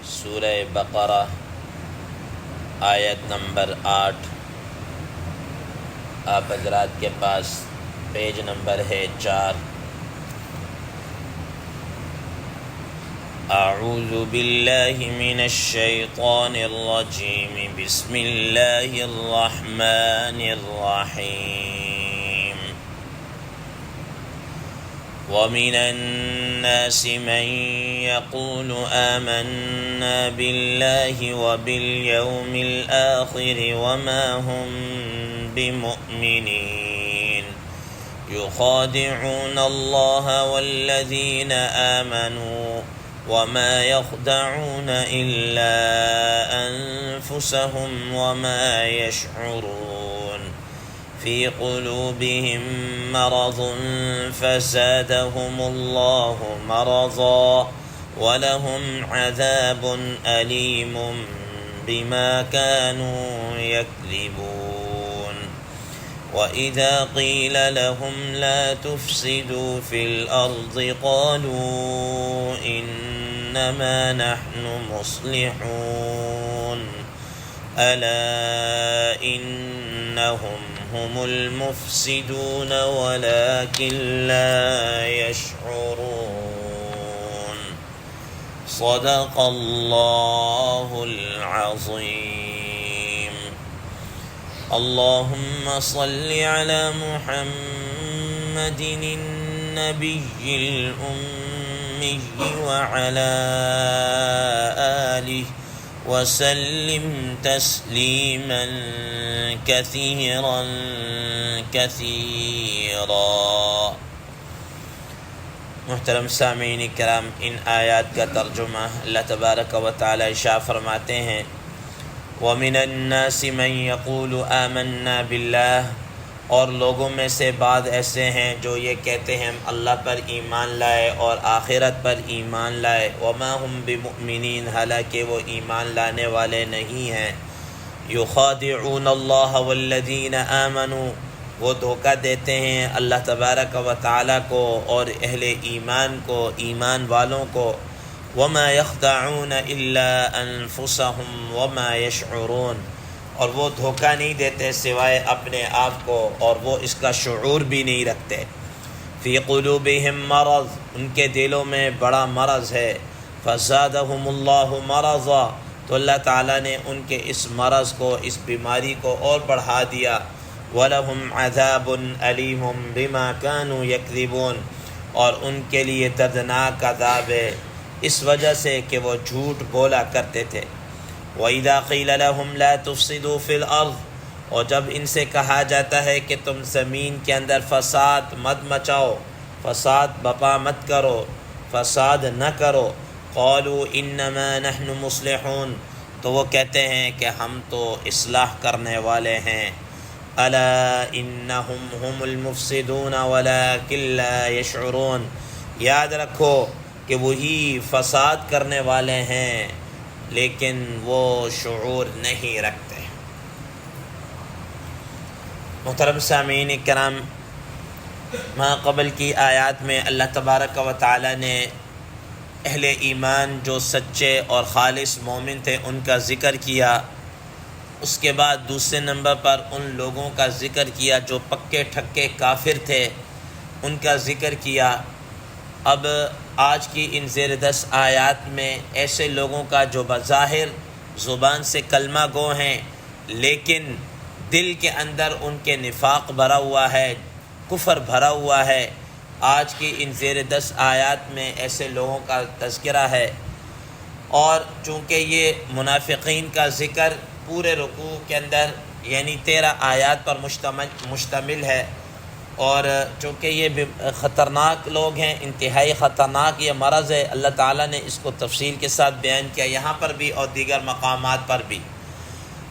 سورہ بقرہ آیت نمبر 8۔ آپ حضرات کے پاس پیج نمبر ہے 4۔ اعوذ باللہ من الشیطان الرجیم، بسم اللہ الرحمن الرحیم۔ ومن الناس من يقول آمنا بالله وباليوم الآخر وما هم بمؤمنين يخادعون الله والذين آمنوا وما يخدعون إلا أنفسهم وما يشعرون في قلوبهم مرض فزادهم الله مرضا ولهم عذاب أليم بما كانوا يكذبون وإذا قيل لهم لا تفسدوا في الأرض قالوا إنما نحن مصلحون ألا إنهم هم المفسدون ولكن لا يشعرون۔ صدق الله العظيم۔ اللهم صل على محمد النبي الأمي وعلى آله وسلم تسلیما کثیرا کثیرا۔ محترم سامعین کرام، ان آیات کا ترجمہ اللہ تبارک و تعالی ارشاد فرماتے ہیں، وَمِنَ النَّاسِ مَن يَقُولُ آمَنَّا بِاللَّهِ، اور لوگوں میں سے بعض ایسے ہیں جو یہ کہتے ہیں ہم اللہ پر ایمان لائے اور آخرت پر ایمان لائے، وَمَا هُمْ بِمُؤْمِنِينَ، حالانکہ وہ ایمان لانے والے نہیں ہیں، يُخَادِعُونَ اللَّهَ وَالَّذِينَ آمَنُوا، وہ دھوکہ دیتے ہیں اللہ تبارک و تعالیٰ کو اور اہل ایمان کو، ایمان والوں کو، وَمَا يَخْدَعُونَ إِلَّا أَنفُسَهُمْ وَمَا يَشْعُرُونَ، اور وہ دھوکہ نہیں دیتے سوائے اپنے آپ کو، اور وہ اس کا شعور بھی نہیں رکھتے۔ فی قلوبہم مرض، ان کے دلوں میں بڑا مرض ہے، فزادہم اللہ مرضا، تو اللہ تعالیٰ نے ان کے اس مرض کو، اس بیماری کو اور بڑھا دیا۔ وَلَهُمْ عَذَابٌ أَلِيمٌ بِمَا كَانُوا يَكْذِبُونَ، اور ان کے لیے دردناک عذاب ہے اس وجہ سے کہ وہ جھوٹ بولا کرتے تھے۔ وَإِذَا قِيلَ لَهُمْ لَا تُفْسِدُوا فِي الْأَرْضِ، اور جب ان سے کہا جاتا ہے کہ تم زمین کے اندر فساد مت مچاؤ، فساد بپا مت کرو، فساد نہ کرو، قَالُوا إِنَّمَا نَحْنُ مُصْلِحُونَ، تو وہ کہتے ہیں کہ ہم تو اصلاح کرنے والے ہیں۔ أَلَا إِنَّهُمْ هُمُ الْمُفْسِدُونَ وَلَكِنْ لَا يَشْعُرُونَ، یاد رکھو کہ وہی فساد کرنے والے ہیں لیکن وہ شعور نہیں رکھتے۔ محترم سامعین کرام، ما قبل کی آیات میں اللہ تبارک و تعالی نے اہل ایمان جو سچے اور خالص مومن تھے ان کا ذکر کیا، اس کے بعد دوسرے نمبر پر ان لوگوں کا ذکر کیا جو پکے ٹھکے کافر تھے، ان کا ذکر کیا۔ اب آج کی ان زیر 10 آیات میں ایسے لوگوں کا جو بظاہر زبان سے کلمہ گو ہیں لیکن دل کے اندر ان کے نفاق بھرا ہوا ہے، کفر بھرا ہوا ہے، آج کی ان زیر 10 آیات میں ایسے لوگوں کا تذکرہ ہے۔ اور چونکہ یہ منافقین کا ذکر پورے رکوع کے اندر یعنی 13 آیات پر مشتمل ہے، اور چونکہ یہ خطرناک لوگ ہیں، انتہائی خطرناک یہ مرض ہے، اللہ تعالیٰ نے اس کو تفصیل کے ساتھ بیان کیا یہاں پر بھی اور دیگر مقامات پر بھی۔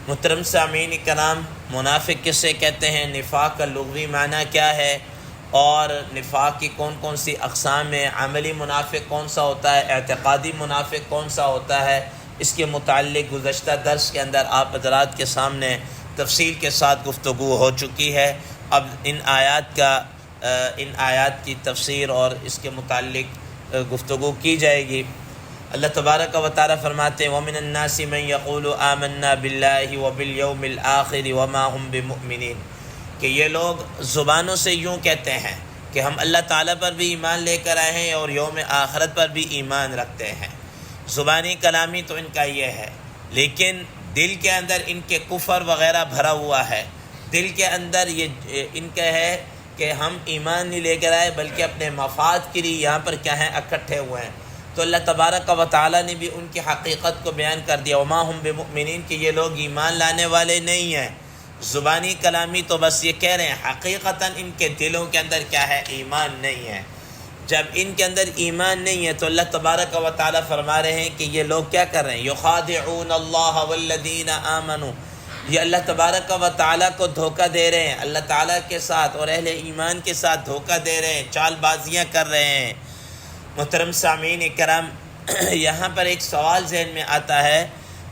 محترم سامعین کرام، منافق کسے کہتے ہیں، نفاق کا لغوی معنی کیا ہے، اور نفاق کی کون کون سی اقسام ہیں، عملی منافق کون سا ہوتا ہے، اعتقادی منافق کون سا ہوتا ہے، اس کے متعلق گزشتہ درس کے اندر آپ حضرات کے سامنے تفصیل کے ساتھ گفتگو ہو چکی ہے۔ اب ان آیات کی تفسیر اور اس کے متعلق گفتگو کی جائے گی۔ اللہ تبارک و تعالیٰ فرماتے ہیں وَمِنَ النَّاسِ مَن يَقُولُ آمَنَّا بِاللَّهِ وَبِالْيَوْمِ الْآخِرِ وَمَا هُمْ بِمُؤْمِنِينَ کہ یہ لوگ زبانوں سے یوں کہتے ہیں کہ ہم اللہ تعالیٰ پر بھی ایمان لے کر آئے ہیں اور یوم آخرت پر بھی ایمان رکھتے ہیں. زبانی کلامی تو ان کا یہ ہے، لیکن دل کے اندر ان کے کفر وغیرہ بھرا ہوا ہے. دل کے اندر یہ ان کا ہے کہ ہم ایمان نہیں لے کر آئے بلکہ اپنے مفاد کے لیے یہاں پر کیا ہیں اکٹھے ہوئے ہیں. تو اللہ تبارک و تعالیٰ نے بھی ان کی حقیقت کو بیان کر دیا وما ہم بمؤمنین کہ یہ لوگ ایمان لانے والے نہیں ہیں. زبانی کلامی تو بس یہ کہہ رہے ہیں، حقیقتاً ان کے دلوں کے اندر کیا ہے ایمان نہیں ہے. جب ان کے اندر ایمان نہیں ہے تو اللہ تبارک و تعالیٰ فرما رہے ہیں کہ یہ لوگ کیا کر رہے ہیں یخادعون اللہ والذین آمنوا، یہ اللہ تبارک و تعالیٰ کو دھوکہ دے رہے ہیں، اللہ تعالیٰ کے ساتھ اور اہل ایمان کے ساتھ دھوکہ دے رہے ہیں، چال بازیاں کر رہے ہیں. محترم سامعین کرام، یہاں پر ایک سوال ذہن میں آتا ہے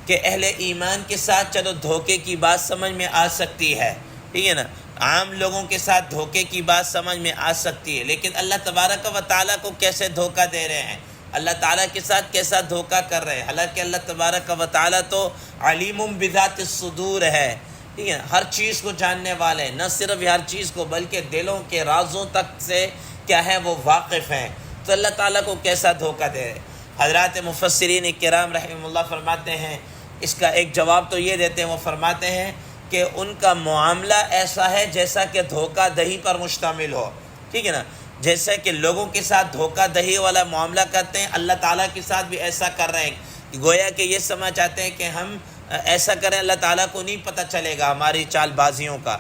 کہ اہل ایمان کے ساتھ چلو دھوکے کی بات سمجھ میں آ سکتی ہے، ٹھیک ہے نا، عام لوگوں کے ساتھ دھوکے کی بات سمجھ میں آ سکتی ہے، لیکن اللہ تبارک و تعالیٰ کو کیسے دھوکہ دے رہے ہیں، اللہ تعالیٰ کے ساتھ کیسا دھوکہ کر رہے ہیں؟ حالانکہ اللہ تبارک و تعالیٰ تو علیم بذات الصدور ہے، ٹھیک ہے، ہر چیز کو جاننے والے ہیں، نہ صرف ہر چیز کو بلکہ دلوں کے رازوں تک سے کیا ہے وہ واقف ہیں. تو اللہ تعالیٰ کو کیسا دھوکہ دے رہے؟ حضرات مفسرین کرام رحمہ اللہ فرماتے ہیں، اس کا ایک جواب تو یہ دیتے ہیں، وہ فرماتے ہیں کہ ان کا معاملہ ایسا ہے جیسا کہ دھوکہ دہی پر مشتمل ہو، ٹھیک ہے نا، جیسا کہ لوگوں کے ساتھ دھوکہ دہی والا معاملہ کرتے ہیں، اللہ تعالیٰ کے ساتھ بھی ایسا کر رہے ہیں. گویا کہ یہ سمجھ چاہتے ہیں کہ ہم ایسا کریں اللہ تعالیٰ کو نہیں پتہ چلے گا ہماری چال بازیوں کا.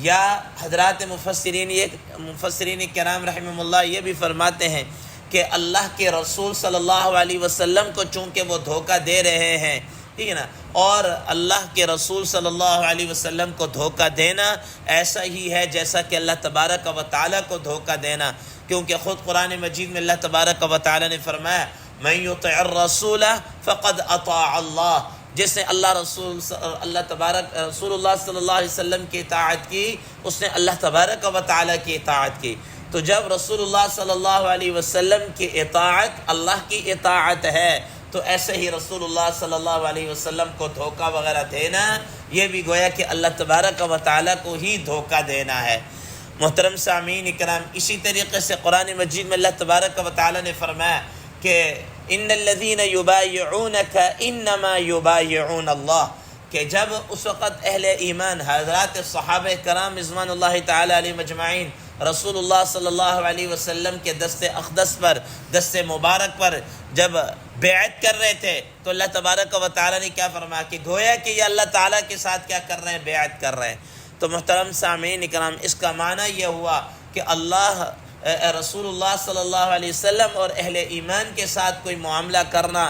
یا حضرات مفسرین کرام رحمہ اللہ یہ بھی فرماتے ہیں کہ اللہ کے رسول صلی اللہ علیہ وسلم کو چونکہ وہ دھوکہ دے رہے ہیں، ٹھیک ہے نا، اور اللہ کے رسول صلی اللہ علیہ وسلم کو دھوکہ دینا ایسا ہی ہے جیسا کہ اللہ تبارک و تعالیٰ کو دھوکہ دینا، کیونکہ خود قرآن مجید میں اللہ تبارک و تعالیٰ نے فرمایا من یطع الرسول فقد اطاع اللہ، جس نے رسول اللہ صلی اللہ علیہ وسلم کی اطاعت کی اس نے اللہ تبارک و تعالیٰ کی اطاعت کی. تو جب رسول اللہ صلی اللہ علیہ وسلم کی اطاعت اللہ کی اطاعت ہے تو ایسے ہی رسول اللہ صلی اللہ علیہ وسلم کو دھوکہ وغیرہ دینا یہ بھی گویا کہ اللہ تبارک و تعالیٰ کو ہی دھوکہ دینا ہے. محترم سامعین اکرام، اسی طریقے سے قرآن مجید میں اللہ تبارک و تعالیٰ نے فرمایا کہ ان الذین یبایعونک انما یبایعون اللہ، کہ جب اس وقت اہل ایمان حضرات صحابہ کرام رضوان اللہ تعالیٰ علیہ مجمعین رسول اللہ صلی اللہ علیہ وسلم کے دست اقدس پر، دست مبارک پر جب بیعت کر رہے تھے تو اللہ تبارک و تعالیٰ نے کیا فرمایا کہ گویا کہ یہ اللہ تعالیٰ کے ساتھ کیا کر رہے ہیں بیعت کر رہے ہیں. تو محترم سامعین اکرام، اس کا معنی یہ ہوا کہ رسول اللہ صلی اللہ علیہ وسلم اور اہل ایمان کے ساتھ کوئی معاملہ کرنا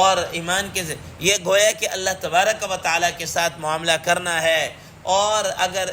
اور ایمان کے یہ گویا کہ اللہ تبارک و تعالیٰ کے ساتھ معاملہ کرنا ہے، اور اگر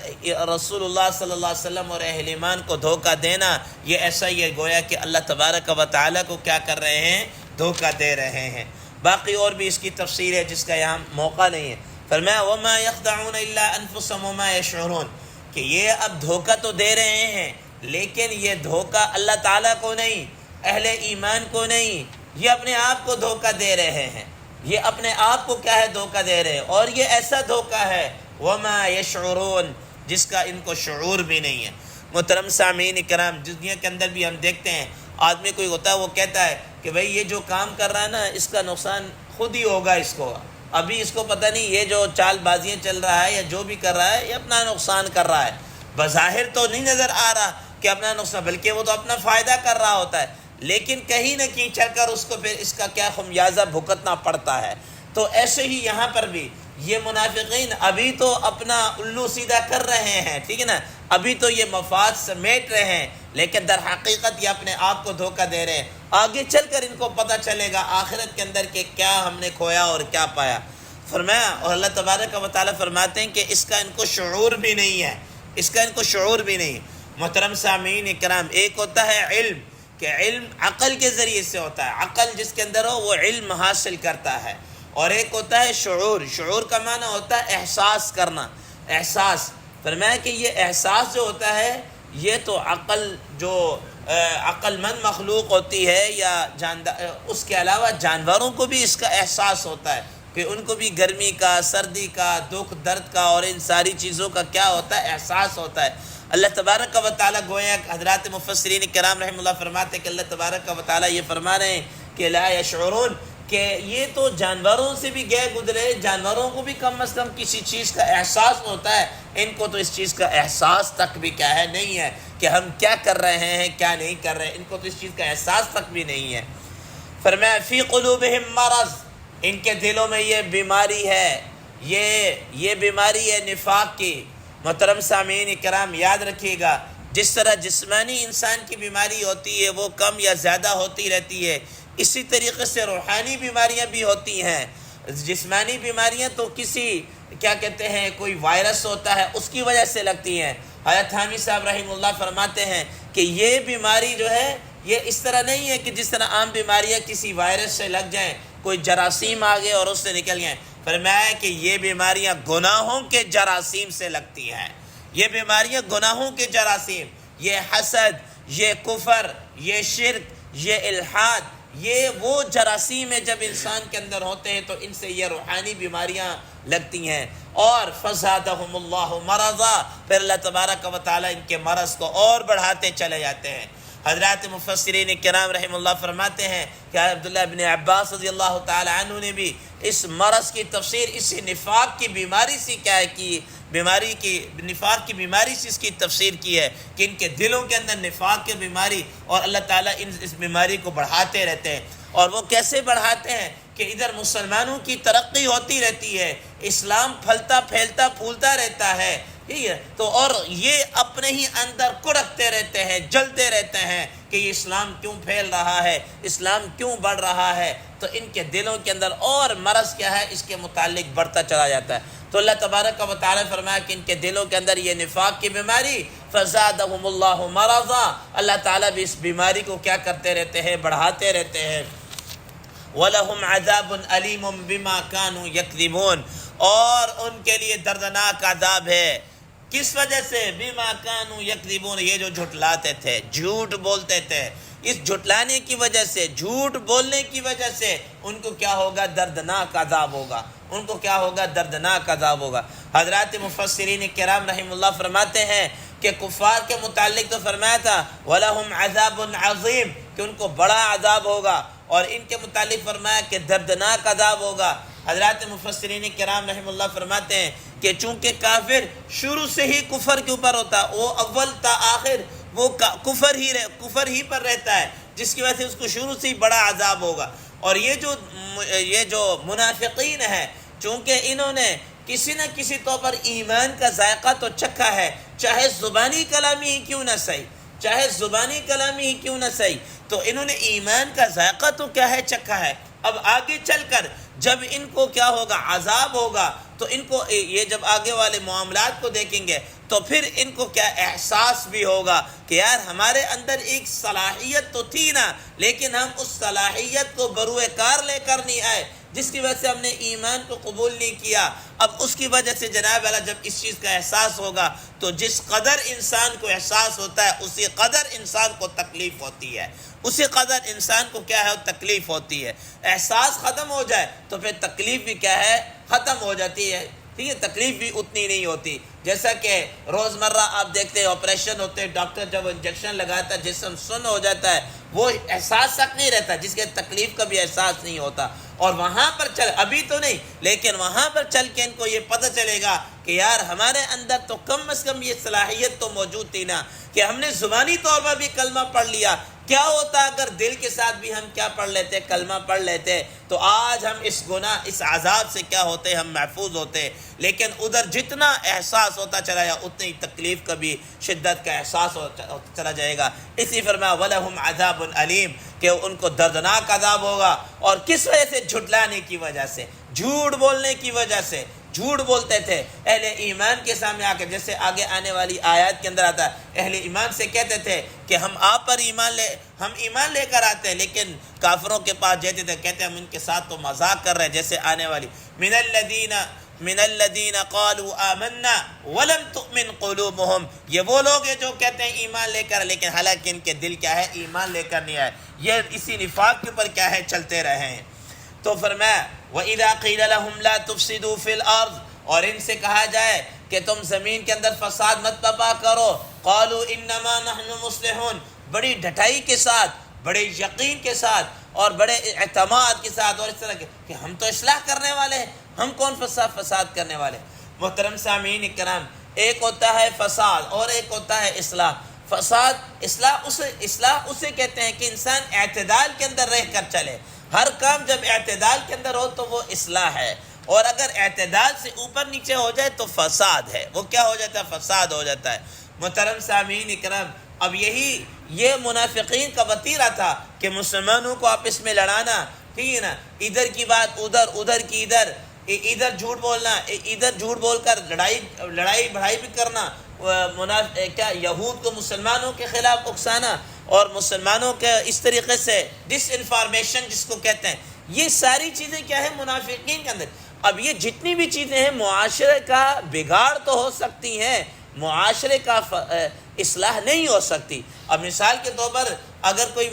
رسول اللہ صلی اللہ علیہ وسلم اور اہل ایمان کو دھوکہ دینا یہ ایسا ہی ہے گویا کہ اللہ تبارک و تعالیٰ کو کیا کر رہے ہیں دھوکہ دے رہے ہیں. باقی اور بھی اس کی تفسیر ہے جس کا یہاں موقع نہیں ہے. فرمایا وَمَا يَخْدَعُونَ إِلَّا أَنفُسَهُمْ وَمَا يَشْعُرُونَ، کہ یہ اب دھوکہ تو دے رہے ہیں لیکن یہ دھوکہ اللہ تعالیٰ کو نہیں، اہل ایمان کو نہیں، یہ اپنے آپ کو دھوکہ دے رہے ہیں، یہ اپنے آپ کو کیا ہے دھوکہ دے رہے ہیں، اور یہ ایسا دھوکہ ہے وَمَا يَشْعُرُونَ جس کا ان کو شعور بھی نہیں ہے. محترم سامعین کرام، دنیا کے اندر بھی ہم دیکھتے ہیں آدمی کوئی ہوتا ہے وہ کہتا ہے کہ بھئی یہ جو کام کر رہا ہے نا اس کا نقصان خود ہی ہوگا، اس کو ابھی اس کو پتہ نہیں یہ جو چال بازیاں چل رہا ہے یا جو بھی کر رہا ہے یہ اپنا نقصان کر رہا ہے. بظاہر تو نہیں نظر آ رہا کہ اپنا نقصان، بلکہ وہ تو اپنا فائدہ کر رہا ہوتا ہے، لیکن کہیں نہ کہیں چل کر اس کو پھر اس کا کیا خمیازہ بھگتنا پڑتا ہے. تو ایسے ہی یہاں پر بھی یہ منافقین ابھی تو اپنا الو سیدھا کر رہے ہیں، ٹھیک ہے نا، ابھی تو یہ مفاد سمیٹ رہے ہیں، لیکن در حقیقت یہ اپنے آپ کو دھوکہ دے رہے ہیں. آگے چل کر ان کو پتہ چلے گا آخرت کے اندر کہ کیا ہم نے کھویا اور کیا پایا. فرمایا اور اللہ تبارک و تعالیٰ فرماتے ہیں کہ اس کا ان کو شعور بھی نہیں ہے، اس کا ان کو شعور بھی نہیں. محترم سامعین اکرام، ایک ہوتا ہے علم، کہ علم عقل کے ذریعے سے ہوتا ہے، عقل جس کے اندر ہو وہ علم حاصل کرتا ہے، اور ایک ہوتا ہے شعور. شعور کا معنی ہوتا ہے احساس کرنا، احساس. فرمایا کہ یہ احساس جو ہوتا ہے یہ تو عقل جو عقل مند مخلوق ہوتی ہے یا اس کے علاوہ جانوروں کو بھی اس کا احساس ہوتا ہے کہ ان کو بھی گرمی کا، سردی کا، دکھ درد کا اور ان ساری چیزوں کا کیا ہوتا ہے، احساس ہوتا ہے۔ اللہ تبارک و تعالیٰ گویا حضرات مفسرین کرام رحمہ اللہ فرماتے ہیں کہ اللہ تبارک و تعالیٰ یہ فرما رہے ہیں کہ لا یشعرون، کہ یہ تو جانوروں سے بھی گئے گزرے، جانوروں کو بھی کم از کم کسی چیز کا احساس ہوتا ہے، ان کو تو اس چیز کا احساس تک بھی کیا ہے، نہیں ہے کہ ہم کیا کر رہے ہیں کیا نہیں کر رہے ہیں، ان کو تو اس چیز کا احساس تک بھی نہیں ہے۔ فرمایا فی قلوبہم مرض، ان کے دلوں میں یہ بیماری ہے، یہ بیماری ہے نفاق کی۔ محترم سامعین کرام یاد رکھیے گا، جس طرح جسمانی انسان کی بیماری ہوتی ہے وہ کم یا زیادہ ہوتی رہتی ہے، اسی طریقے سے روحانی بیماریاں بھی ہوتی ہیں۔ جسمانی بیماریاں تو کسی کیا کہتے ہیں کوئی وائرس ہوتا ہے اس کی وجہ سے لگتی ہیں۔ حضرت حامد صاحب رحمہ اللہ فرماتے ہیں کہ یہ بیماری جو ہے یہ اس طرح نہیں ہے کہ جس طرح عام بیماریاں کسی وائرس سے لگ جائیں، کوئی جراثیم آ گئے اور اس سے نکل گئے۔ فرمایا کہ یہ بیماریاں گناہوں کے جراثیم سے لگتی ہیں، یہ بیماریاں گناہوں کے جراثیم، یہ حسد، یہ کفر، یہ شرک، یہ الحاد، یہ وہ جراثیم ہیں جب انسان کے اندر ہوتے ہیں تو ان سے یہ روحانی بیماریاں لگتی ہیں۔ اور فزادہم اللہ مرضا، پھر اللہ تبارک و تعالیٰ ان کے مرض کو اور بڑھاتے چلے جاتے ہیں۔ حضرات مفسرین کرام رحم اللہ فرماتے ہیں کہ عبداللہ ابن عباس رضی اللہ تعالی عنہ نے بھی اس مرض کی تفسیر اس نفاق کی بیماری سے کیا ہے کی نفاق کی بیماری سے اس کی تفسیر کی ہے کہ ان کے دلوں کے اندر نفاق کی بیماری، اور اللہ تعالیٰ اس بیماری کو بڑھاتے رہتے ہیں۔ اور وہ کیسے بڑھاتے ہیں کہ ادھر مسلمانوں کی ترقی ہوتی رہتی ہے، اسلام پھلتا پھیلتا پھولتا رہتا ہے، ٹھیک ہے، تو اور یہ اپنے ہی اندر کڑکتے رہتے ہیں، جلتے رہتے ہیں کہ یہ اسلام کیوں پھیل رہا ہے، اسلام کیوں بڑھ رہا ہے، تو ان کے دلوں کے اندر اور مرض کیا ہے اس کے متعلق بڑھتا چلا جاتا ہے۔ تو اللہ تبارک و تعالیٰ فرمایا کہ ان کے دلوں کے اندر یہ نفاق کی بیماری، فزادہم اللہ مرضا، اللہ تعالیٰ بھی اس بیماری کو کیا کرتے رہتے ہیں، بڑھاتے رہتے ہیں۔ وَلَهُمْ عَذَابٌ أَلِيمٌ بِمَا كَانُوا يَكْذِبُونَ، اور ان کے لیے دردناک عذاب ہے، کس وجہ سے؟ بِمَا كَانُوا يَكْذِبُونَ، یہ جو جھٹلاتے تھے، جھوٹ بولتے تھے، اس جھٹلانے کی وجہ سے، جھوٹ بولنے کی وجہ سے ان کو کیا ہوگا؟ دردناک عذاب ہوگا، ان کو کیا ہوگا؟ دردناک عذاب ہوگا۔ حضرات مفسرین کرام رحم اللہ فرماتے ہیں کہ کفار کے متعلق تو فرمایا تھا وَلَهُمْ عَذَابٌ عَظِيمٌ، کہ ان کو بڑا عذاب ہوگا، اور ان کے متعلق فرمایا کہ دردناک عذاب ہوگا۔ حضرات مفسرین کرام رحم اللہ فرماتے ہیں کہ چونکہ کافر شروع سے ہی کفر کے اوپر ہوتا ہے، وہ اول تا آخر وہ کفر ہی پر رہتا ہے، جس کی وجہ سے اس کو شروع سے ہی بڑا عذاب ہوگا۔ اور یہ جو منافقین ہیں، چونکہ انہوں نے کسی نہ کسی طور پر ایمان کا ذائقہ تو چکھا ہے، چاہے زبانی کلامی ہی کیوں نہ صحیح، چاہے زبانی کلامی ہی کیوں نہ صحیح، تو انہوں نے ایمان کا ذائقہ تو کیا ہے، چکھا ہے۔ اب آگے چل کر جب ان کو کیا ہوگا، عذاب ہوگا، تو ان کو یہ جب آگے والے معاملات کو دیکھیں گے تو پھر ان کو کیا احساس بھی ہوگا کہ یار ہمارے اندر ایک صلاحیت تو تھی نا، لیکن ہم اس صلاحیت کو بروئے کار لے کر نہیں آئے، جس کی وجہ سے ہم نے ایمان کو قبول نہیں کیا۔ اب اس کی وجہ سے جناب اللہ جب اس چیز کا احساس ہوگا تو جس قدر انسان کو احساس ہوتا ہے اسی قدر انسان کو تکلیف ہوتی ہے، اسی قدر انسان کو کیا ہے تکلیف ہوتی ہے۔ احساس ختم ہو جائے تو پھر تکلیف بھی کیا ہے، ختم ہو جاتی ہے، ٹھیک ہے، تکلیف بھی اتنی نہیں ہوتی۔ جیسا کہ روزمرہ آپ دیکھتے ہیں آپریشن ہوتے ہیں، ڈاکٹر جب انجیکشن لگاتا ہے جسم سن ہو جاتا ہے، وہ احساس تک نہیں رہتا، جس کے تکلیف کا بھی احساس نہیں ہوتا۔ اور وہاں پر ابھی تو نہیں، لیکن وہاں پر چل کے ان کو یہ پتہ چلے گا کہ یار ہمارے اندر تو کم از کم یہ صلاحیت تو موجود تھی نا، کہ ہم نے زبانی طور پر بھی کلمہ پڑھ لیا، کیا ہوتا اگر دل کے ساتھ بھی ہم کیا پڑھ لیتے، کلمہ پڑھ لیتے، تو آج ہم اس گناہ اس عذاب سے کیا ہوتے، ہم محفوظ ہوتے۔ لیکن ادھر جتنا احساس ہوتا چلا جائے اتنی تکلیف کا بھی شدت کا احساس ہوتا چلا جائے گا۔ اسی فرمایا وَلَهُمْ عَذَابٌ عَلِيمٌ، کہ ان کو دردناک عذاب ہوگا، اور کس وجہ سے؟ جھٹلانے کی وجہ سے، جھوٹ بولنے کی وجہ سے۔ جھوٹ بولتے تھے اہل ایمان کے سامنے آ کے، جیسے آگے آنے والی آیات کے اندر آتا ہے، اہل ایمان سے کہتے تھے کہ ہم آپ پر ہم ایمان لے کر آتے ہیں، لیکن کافروں کے پاس جاتے تھے، کہتے ہیں ہم ان کے ساتھ تو مذاق کر رہے ہیں، جیسے آنے والی من الذین من الذین قالوا آمنا ولم تؤمن قلوبهم، یہ وہ لوگ ہیں جو کہتے ہیں ایمان لے کر، لیکن حالانکہ ان کے دل کیا ہے، ایمان لے کر نہیں آئے، یہ اسی نفاق کے اوپر کیا ہے، چلتے رہے ہیں۔ تو فرمایا وَإِذَا قِيلَ لَهُمْ لَا تُفْسِدُوا فِي الْأَرْضِ، اور ان سے کہا جائے کہ تم زمین کے اندر فساد مت برپا کرو، قَالُوا إِنَّمَا نَحْنُ مُصْلِحُونَ، بڑی ڈھٹائی کے ساتھ، بڑے یقین کے ساتھ اور بڑے اعتماد کے ساتھ، اور اس طرح کہ ہم تو اصلاح کرنے والے ہیں، ہم کون فساد کرنے والے ہیں۔ محترم سامعین اکرام، ایک ہوتا ہے فساد اور ایک ہوتا ہے اصلاح۔ فساد، اصلاح اسے کہتے ہیں کہ انسان اعتدال کے اندر رہ کر چلے، ہر کام جب اعتدال کے اندر ہو تو وہ اصلاح ہے، اور اگر اعتدال سے اوپر نیچے ہو جائے تو فساد ہے، وہ کیا ہو جاتا ہے، فساد ہو جاتا ہے۔ محترم سامعین اکرام، اب یہ منافقین کا وتیرہ تھا کہ مسلمانوں کو آپس میں لڑانا، ٹھیک ہے نا، ادھر کی بات ادھر، ادھر کی ادھر جھوٹ بولنا، ادھر جھوٹ بول کر لڑائی بڑھائی بھی کرنا، کیا یہود کو مسلمانوں کے خلاف اکسانا، اور مسلمانوں کے اس طریقے سے ڈس انفارمیشن جس کو کہتے ہیں، یہ ساری چیزیں کیا ہے منافقین کے اندر۔ اب یہ جتنی بھی چیزیں ہیں معاشرے کا بگاڑ تو ہو سکتی ہیں، معاشرے کا اصلاح نہیں ہو سکتی۔ اب مثال کے طور پر اگر کوئی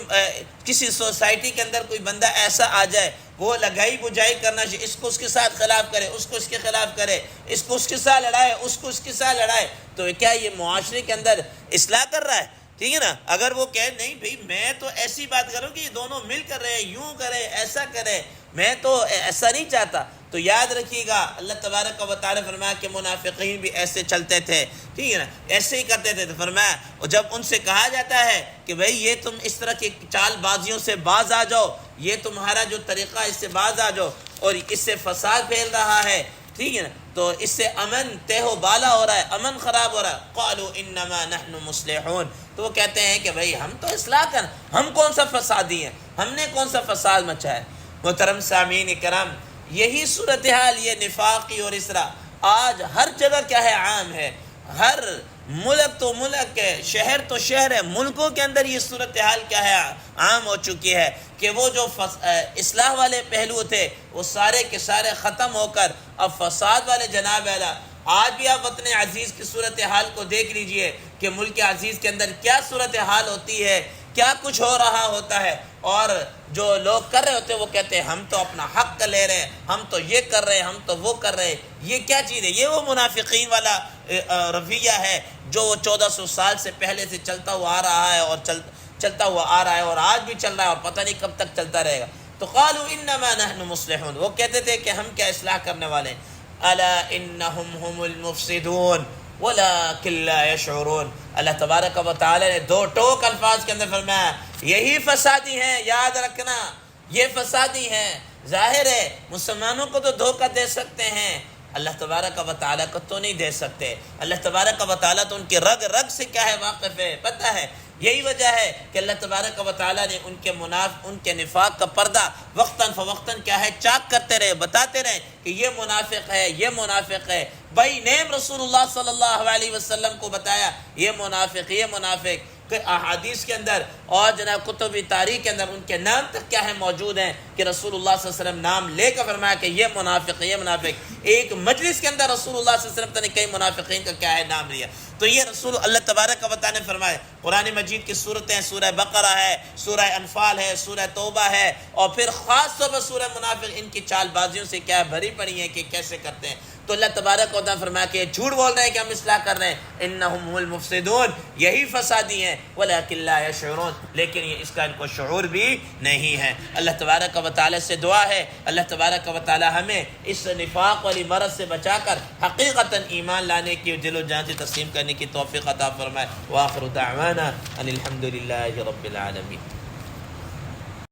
کسی سوسائٹی کے اندر کوئی بندہ ایسا آ جائے، وہ لگائی بجائی کرنا چاہیے، اس کو اس کے ساتھ خلاف کرے، اس کو اس کے خلاف کرے، اس کو اس کے ساتھ لڑائے، اس کو اس کے ساتھ لڑائے، تو کیا یہ معاشرے کے اندر اصلاح کر رہا ہے؟ ٹھیک ہے نا۔ اگر وہ کہے نہیں بھئی میں تو ایسی بات کروں کہ یہ دونوں مل کر رہے، یوں کرے، ایسا کرے، میں تو ایسا نہیں چاہتا، تو یاد رکھیے گا اللہ تبارک و تعالیٰ فرمایا کہ منافقین بھی ایسے چلتے تھے، ٹھیک ہے نا، ایسے ہی کرتے تھے۔ تو فرمایا اور جب ان سے کہا جاتا ہے کہ بھئی یہ تم اس طرح کی چال بازیوں سے باز آ جاؤ، یہ تمہارا جو طریقہ اس سے باز آ جاؤ، اور اس سے فساد پھیل رہا ہے، ٹھیک ہے نا، تو اس سے امن تہ و بالا ہو رہا ہے، امن خراب ہو رہا ہے، قالوا انما نحن مصلحون، تو وہ کہتے ہیں کہ بھئی ہم تو اصلاح کر، ہم کون سا فسادی ہیں، ہم نے کون سا فساد مچا ہے۔ محترم سامعین اکرام، یہی صورتحال، یہ نفاقی اور اسرا آج ہر جگہ کیا ہے، عام ہے، ہر ملک تو ملک ہے، شہر تو شہر ہے، ملکوں کے اندر یہ صورتحال کیا ہے، عام ہو چکی ہے کہ وہ جو اصلاح والے پہلو تھے وہ سارے کے سارے ختم ہو کر اب فساد والے جناب اعلیٰ۔ آج بھی آپ وطن عزیز کی صورتحال کو دیکھ لیجئے کہ ملک عزیز کے اندر کیا صورتحال ہوتی ہے، کیا کچھ ہو رہا ہوتا ہے، اور جو لوگ کر رہے ہوتے ہیں وہ کہتے ہیں ہم تو اپنا حق لے رہے ہیں، ہم تو یہ کر رہے ہیں، ہم تو وہ کر رہے ہیں۔ یہ کیا چیز ہے؟ یہ وہ منافقین والا رویہ ہے جو 1400 سال سے پہلے سے چلتا ہوا آ رہا ہے، اور چلتا ہوا آ رہا ہے، اور آج بھی چل رہا ہے، اور پتہ نہیں کب تک چلتا رہے گا۔ تو قالوا انما نحن مصلحون، وہ کہتے تھے کہ ہم کیا اصلاح کرنے والے ہیں۔ الا انہم هم المفسدون ولكن لا يشعرون، اللہ تبارک و تعالی نے دو ٹوک الفاظ کے اندر فرمایا یہی فسادی ہیں، یاد رکھنا یہ فسادی ہیں۔ ظاہر ہے مسلمانوں کو تو دھوکہ دے سکتے ہیں، اللہ تبارک و تعالیٰ کو تو نہیں دے سکتے۔ اللہ تبارک و تعالیٰ تو ان کے رگ رگ سے کیا ہے، واقف ہے، پتہ ہے۔ یہی وجہ ہے کہ اللہ تبارک و تعالیٰ نے ان کے نفاق کا پردہ وقتاً فوقتاً کیا ہے، چاک کرتے رہے، بتاتے رہے کہ یہ منافق ہے، یہ منافق ہے۔ بھائی نیم رسول اللہ صلی اللہ علیہ وسلم کو بتایا یہ منافق، یہ منافق، کہ احادیث کے اندر اور جناب کتب تاریخ کے اندر ان کے نام تک کیا ہے، موجود ہیں، کہ رسول اللہ صلی اللہ علیہ وسلم نام لے کر فرمایا کہ یہ منافق، یہ منافق۔ ایک مجلس کے اندر رسول اللہ صلی اللہ علیہ وسلم نے کئی منافقین کا کیا ہے، نام لیا۔ تو یہ رسول اللہ تبارک و تعالیٰ نے فرمایا۔ قرآن مجید کی صورتیں سورہ بقرہ ہے، سورہ انفال ہے، سورہ توبہ ہے، اور پھر خاص طور پر سورہ منافق ان کی چال بازیوں سے کیا بھری پڑی ہیں کہ کیسے کرتے ہیں۔ تو اللہ تبارک و تعالیٰ فرمایا کہ یہ جھوٹ بول رہے ہیں کہ ہم اصلاح کر رہے ہیں، انہم هم المفسدون، یہی فسادی ہیں، ولکن لا یشعرون، لیکن یہ اس کا ان کو شعور بھی نہیں ہے۔ اللہ تبارک و تعالیٰ سے دعا ہے اللہ تبارک و تعالیٰ ہمیں اس نفاق والی مرض سے بچا کر حقیقتاً ایمان لانے کی، دل و جان سے تسلیم کرنے کی توفیق عطا فرمائے۔ وآخر دعوانا ان الحمد للہ رب العالمین۔